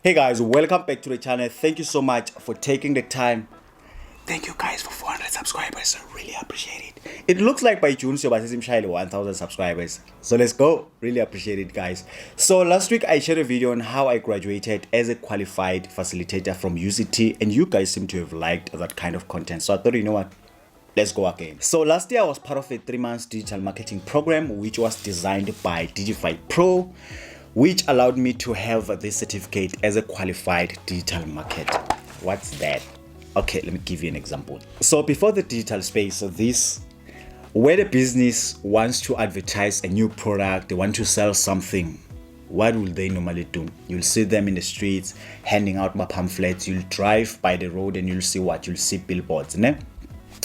Hey guys, welcome back to the channel. Thank you so much for taking the time. Thank you guys for 400 subscribers. I really appreciate it. It looks like by June so 1,000 subscribers. So let's go. Really appreciate it, guys. So last week I shared a video on how I graduated as a qualified facilitator from UCT, and you guys seem to have liked that kind of content. So I thought, you know what? Let's go again. So last year I was part of a 3-month digital marketing program which was designed by Digify Pro, which allowed me to have this certificate as a qualified digital marketer. What's that? Okay, let me give you an example. So before the digital space, where the business wants to advertise a new product, they want to sell something, what will they normally do? You'll see them in the streets handing out my pamphlets. You'll drive by the road and you'll see what? You'll see billboards, né?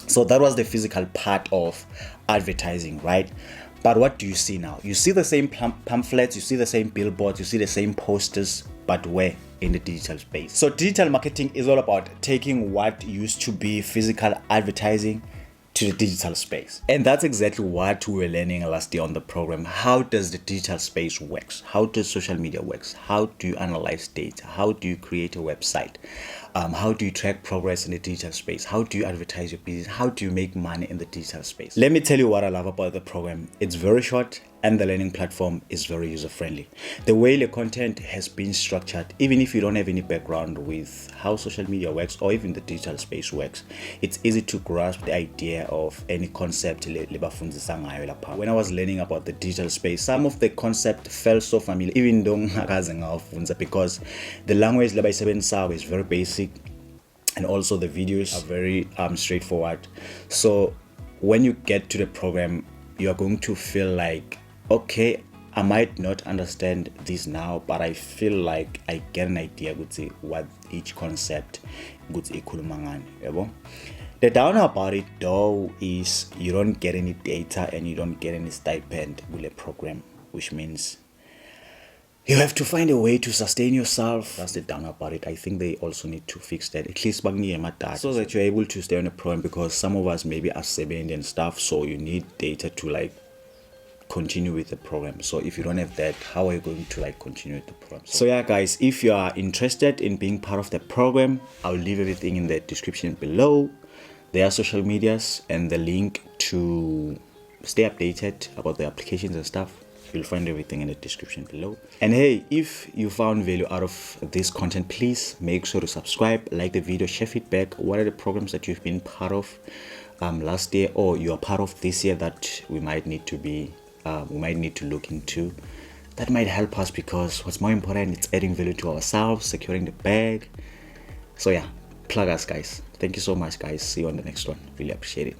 So that was the physical part of advertising, right? But what do you see now? You see the same pamphlets, you see the same billboards, you see the same posters, but where? In the digital space. So digital marketing is all about taking what used to be physical advertising to the digital space. And that's exactly what we were learning last year on the program. How does the digital space works? How does social media works? How do you analyze data? How do you create a website? How do you track progress in the digital space? How do you advertise your business? How do you make money in the digital space? Let me tell you what I love about the program. It's very short and the learning platform is very user-friendly. The way the content has been structured, even if you don't have any background with how social media works or even the digital space works, it's easy to grasp the idea of any concept. When I was learning about the digital space, some of the concept felt so familiar, even though because the language is very basic and also the videos are very straightforward. So when you get to the program, you are going to feel like, okay, I might not understand this now, but I feel like I get an idea what each concept ikhuluma. The down about it though is you don't get any data and you don't get any stipend with a program, which means you have to find a way to sustain yourself. That's the down about it. I think they also need to fix that, at least so that you're able to stay on the program, because some of us maybe are 70 and stuff, so you need data to continue with the program. So if you don't have that, how are you going to continue with the program? So yeah guys, if you are interested in being part of the program, I'll leave everything in the description below. There are social medias and the link to stay updated about the applications and stuff. You'll find everything in the description below. And hey, if you found value out of this content, please make sure to subscribe, like the video, share feedback. What are the programs that you've been part of last year or you are part of this year that we might need to look into? That might help us, because what's more important, it's adding value to ourselves, securing the bag. So yeah, plug us guys. Thank you so much guys. See you on the next one. Really appreciate it.